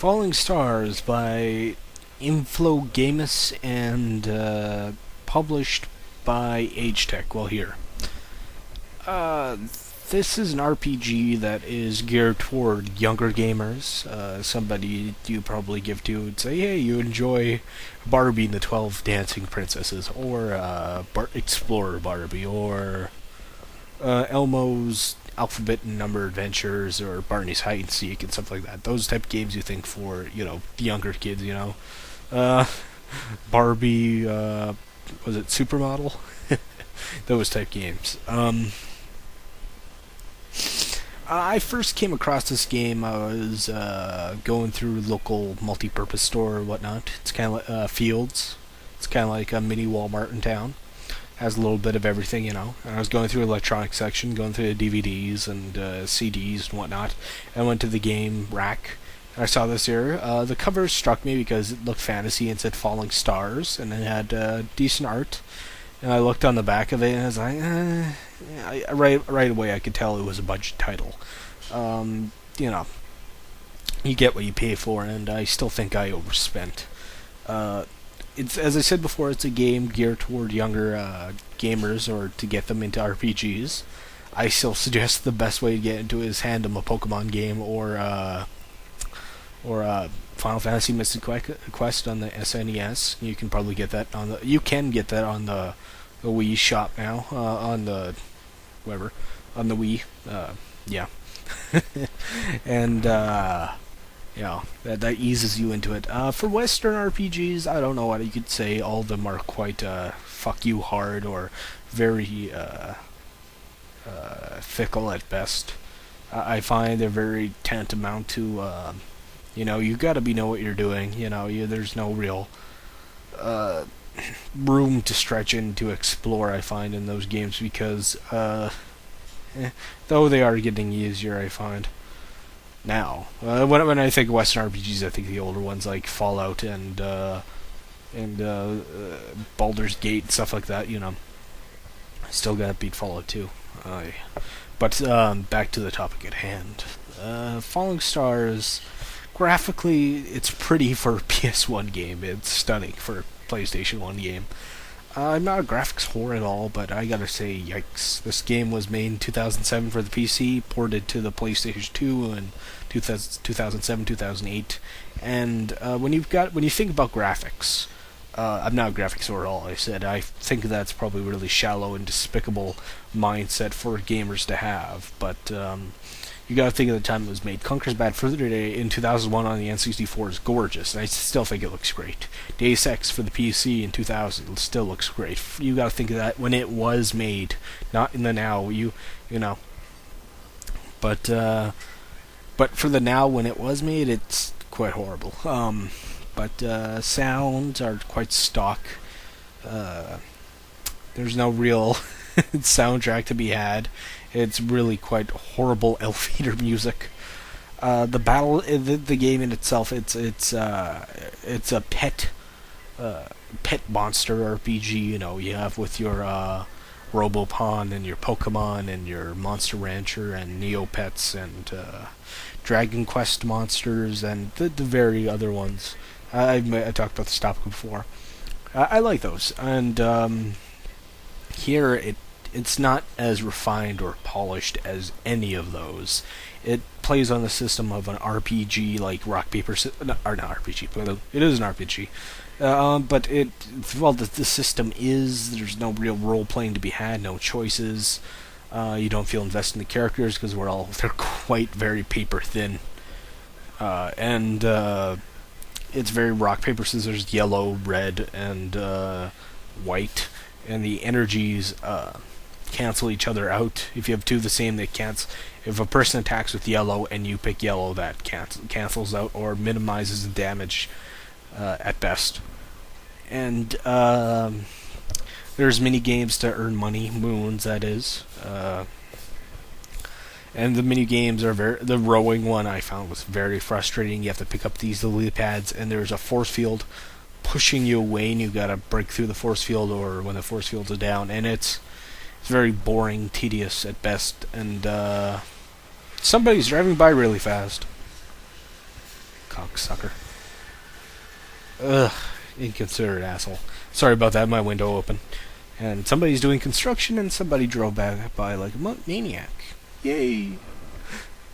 Falling Stars by Inflogamus and published by Agetech. Well, here. Uh, this is an RPG that is geared toward younger gamers. Somebody you probably give to and say, hey, you enjoy Barbie and the 12 Dancing Princesses, or Explorer Barbie, or Elmo's Alphabet and Number Adventures, or Barney's Hide and Seek and stuff like that. Those type of games you think for, the younger kids, Uh, Barbie, was it Supermodel? Those type games. I first came across this game. I was going through local multi-purpose store or whatnot. It's kind of like Fields. It's kind of like a mini Walmart in town. Has a little bit of everything, And I was going through the electronics section, going through the DVDs and CDs and whatnot. I went to the game rack. And I saw this here. The cover struck me because it looked fantasy and said Falling Stars, and it had decent art. And I looked on the back of it, and I was like, right away I could tell it was a budget title. You get what you pay for, and I still think I overspent. It's, as I said before, it's a game geared toward younger gamers, or to get them into RPGs. I still suggest the best way to get into it is hand them a Pokemon game, or Final Fantasy Mystic Quest on the SNES. You can probably get that on the. You can get that on the Wii shop now. On the whatever, on the Wii. Yeah, and that eases you into it. For Western RPGs, I don't know what you could say. All of them are quite fuck you hard, or very fickle at best. I find they're very tantamount to. You gotta know what you're doing. There's no real room to stretch in to explore, I find, in those games, because though they are getting easier, I find now. When I think of Western RPGs, I think the older ones like Fallout and Baldur's Gate and stuff like that. I still gotta beat Fallout 2. But back to the topic at hand. Falling Stars. Graphically, it's pretty for a PS1 game. It's stunning for a PlayStation 1 game. I'm not a graphics whore at all, but I gotta say, yikes. This game was made in 2007 for the PC, ported to the PlayStation 2 in 2007, 2008. And when you think about graphics, I'm not a graphics whore at all, I said. I think that's probably a really shallow and despicable mindset for gamers to have, but you gotta think of the time it was made. Conker's Bad Fur Day in 2001 on the N64 is gorgeous, and I still think it looks great. Deus Ex for the PC in 2000 still looks great. You gotta think of that when it was made, not in the now. But for the now when it was made, it's quite horrible. But sounds are quite stock. There's no real soundtrack to be had. It's really quite horrible elevator music. The battle, the game in itself, it's a pet monster RPG. You have with your Robopon and your Pokemon and your Monster Rancher and Neopets and Dragon Quest monsters and the very other ones. I talked about this topic before. I like those, and here it's not as refined or polished as any of those. It plays on the system of an RPG, like rock paper, or not RPG, but it is an RPG. But the system is, there's no real role playing to be had, no choices. You don't feel invested in the characters because they're quite very paper thin, and it's very rock paper scissors, yellow, red, and white, and the energies cancel each other out. If you have two of the same, they cancel. If a person attacks with yellow and you pick yellow, that cancels out or minimizes the damage at best. And there's mini games to earn money, moons that is. And the mini games are the rowing one I found was very frustrating. You have to pick up these lily pads, and there's a force field pushing you away, and you gotta break through the force field, or when the force fields are down, and it's very boring, tedious at best, and somebody's driving by really fast. Cocksucker. Ugh, inconsiderate asshole. Sorry about that, my window open. And somebody's doing construction and somebody drove back by like a maniac. Yay!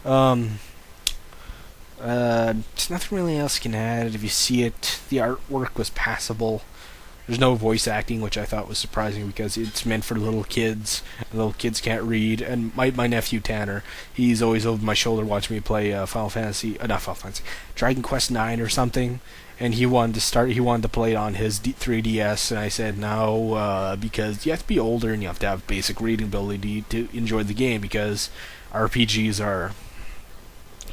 There's nothing really else you can add. If you see it, the artwork was passable. There's no voice acting, which I thought was surprising because it's meant for little kids. And little kids can't read. And my nephew Tanner, he's always over my shoulder watching me play not Final Fantasy, Dragon Quest IX or something. And he wanted to play it on his 3DS, and I said no, because you have to be older and you have to have basic reading ability to enjoy the game, because RPGs are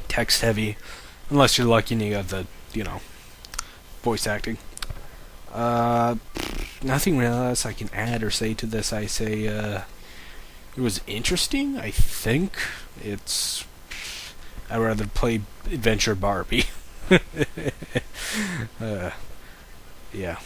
text heavy, unless you're lucky and you have the, voice acting. Nothing really else I can add or say to this. I say, it was interesting. I think I'd rather play Adventure Barbie. Yeah.